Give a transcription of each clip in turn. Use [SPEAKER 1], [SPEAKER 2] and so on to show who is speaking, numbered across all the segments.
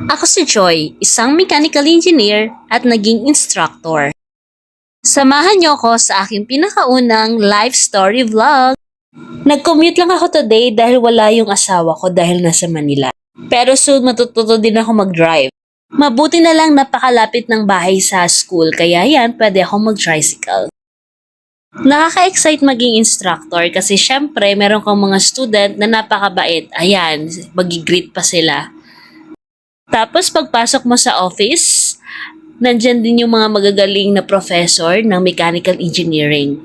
[SPEAKER 1] Ako si Joy, isang mechanical engineer at naging instructor. Samahan niyo ako sa aking pinakaunang life story vlog. Nag-commute lang ako today dahil wala yung asawa ko dahil nasa Manila. Pero soon matututo din ako mag-drive. Mabuti na lang napakalapit ng bahay sa school kaya yan pwede akong mag-tricycle. Nakaka-excite maging instructor kasi syempre meron kang mga student na napakabait. Ayan, mag-greet pa sila. Tapos pagpasok mo sa office, nandyan din yung mga magagaling na professor ng mechanical engineering.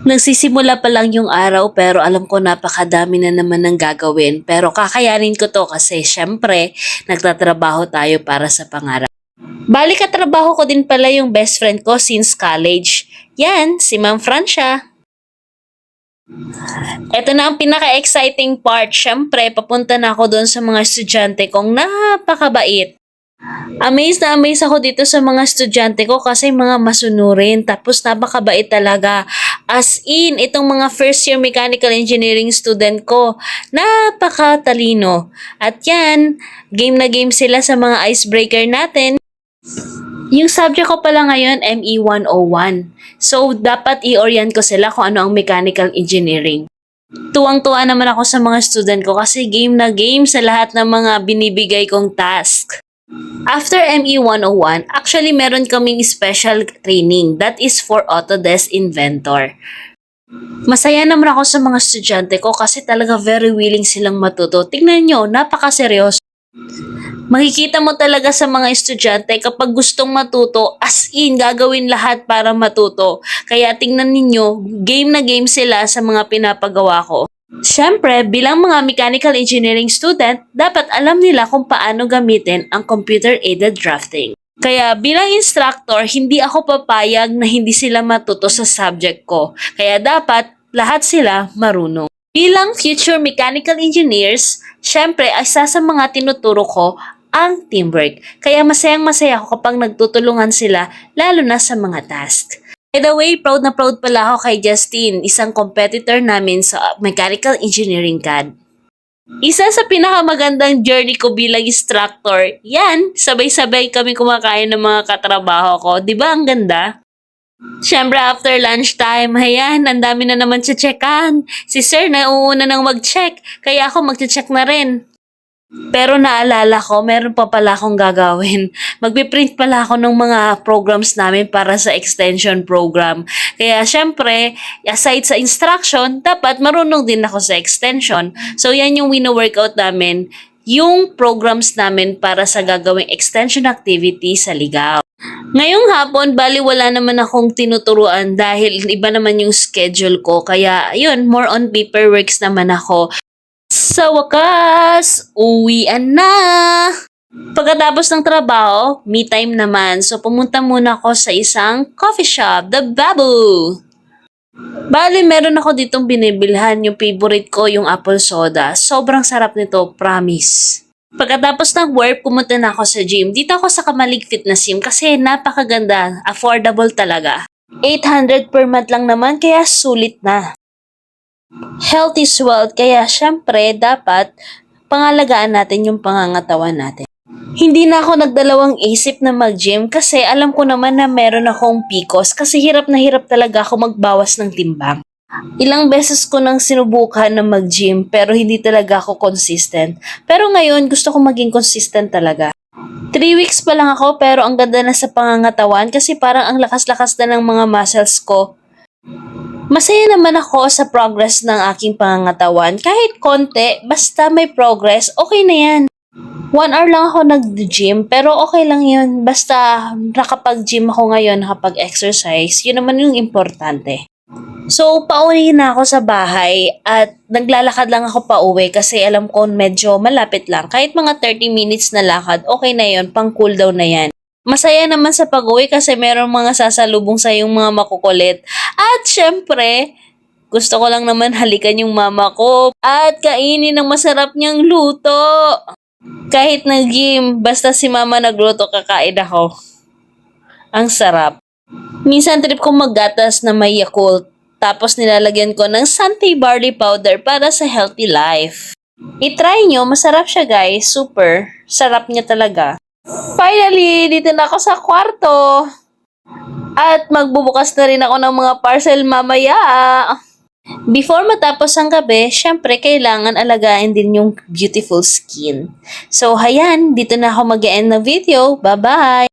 [SPEAKER 1] Nagsisimula pa lang yung araw pero alam ko napakadami na naman ng gagawin. Pero kakayanin ko to kasi syempre nagtatrabaho tayo para sa pangarap. Balik katrabaho ko din pala yung best friend ko since college. Yan, si Ma'am Francia. Ito na ang pinaka-exciting part. Syempre, papunta na ako doon sa mga estudyante kong napakabait. Amazed na amazed ako dito sa mga estudyante ko kasi mga masunurin tapos napakabait talaga. As in, itong mga first year mechanical engineering student ko, napakatalino. At yan, game na game sila sa mga icebreaker natin. Yung subject ko pala ngayon, ME 101. So, dapat i-orient ko sila kung ano ang mechanical engineering. Tuwang-tuwa naman ako sa mga student ko kasi game na game sa lahat ng mga binibigay kong task. After ME 101, actually meron kaming special training that is for Autodesk Inventor. Masaya naman ako sa mga estudyante ko kasi talaga very willing silang matuto. Tingnan nyo, napakaseryoso. Makikita mo talaga sa mga estudyante kapag gustong matuto, as in, gagawin lahat para matuto. Kaya tingnan ninyo, game na game sila sa mga pinapagawa ko. Siyempre, bilang mga mechanical engineering student, dapat alam nila kung paano gamitin ang computer-aided drafting. Kaya bilang instructor, hindi ako papayag na hindi sila matuto sa subject ko. Kaya dapat lahat sila marunong. Bilang future mechanical engineers, syempre, isa sa mga tinuturo ko ang teamwork. Kaya masayang-masaya ako kapag nagtutulungan sila, lalo na sa mga task. By the way, proud na proud pala ako kay Justin, isang competitor namin sa Mechanical Engineering CAD. Isa sa pinakamagandang journey ko bilang instructor, yan, sabay-sabay kami kumakain ng mga katrabaho ko. Di ba ang ganda? Siyempre, after lunchtime, ayan, ang dami na naman checkan. Si sir na uuna nang mag-check, kaya ako mag-check na rin. Pero naalala ko, meron pa pala akong gagawin. Magpiprint pala ako ng mga programs namin para sa extension program. Kaya syempre, aside sa instruction, dapat marunong din ako sa extension. So yan yung wino-workout namin, yung programs namin para sa gagawing extension activity sa Ligaw. Ngayong hapon, bali wala naman akong tinuturuan dahil iba naman yung schedule ko. Kaya yun, more on paperworks naman ako. Sa wakas, uwian na! Pagkatapos ng trabaho, me time naman. So pumunta muna ako sa isang coffee shop, The Babu. Bali, meron ako ditong binibilhan. Yung favorite ko, yung apple soda. Sobrang sarap nito, promise. Pagkatapos ng work, pumunta na ako sa gym. Dito ako sa Kamalig Fitness Gym kasi napakaganda, affordable talaga. 800 per month lang naman, kaya sulit na. Health is wealth, kaya syempre dapat pangalagaan natin yung pangangatawan natin. Hindi na ako nagdalawang isip na mag-gym kasi alam ko naman na meron akong PCOS kasi hirap na hirap talaga ako magbawas ng timbang. Ilang beses ko nang sinubukan na mag-gym pero hindi talaga ako consistent. Pero ngayon gusto ko maging consistent talaga. 3 weeks pa lang ako pero ang ganda na sa pangangatawan kasi parang ang lakas-lakas na ng mga muscles ko. Masaya naman ako sa progress ng aking pangangatawan. Kahit konti, basta may progress, okay na yan. 1 hour lang ako nag-gym, pero okay lang yun. Basta nakapag-gym ako ngayon, nakapag-exercise, yun naman yung importante. So, pauwi na ako sa bahay at naglalakad lang ako pauwi kasi alam ko medyo malapit lang. Kahit mga 30 minutes na lakad, okay na yun, pang cool down na yan. Masaya naman sa pag-uwi kasi merong mga sasalubong sa yung mga makukulit. At syempre, gusto ko lang naman halikan yung mama ko at kainin ng masarap niyang luto. Kahit nag-gym, basta si mama nagluto, kakain ako. Ang sarap. Minsan trip ko maggatas na may Yakult. Tapos nilalagyan ko ng Santay Barley Powder para sa healthy life. I-try nyo, masarap siya guys. Super. Sarap niya talaga. Finally, dito na ako sa kwarto. At magbubukas na rin ako ng mga parcel mamaya. Before matapos ang gabi, syempre kailangan alagain din yung beautiful skin. So, hayan, dito na ako mag-end ng video. Bye-bye!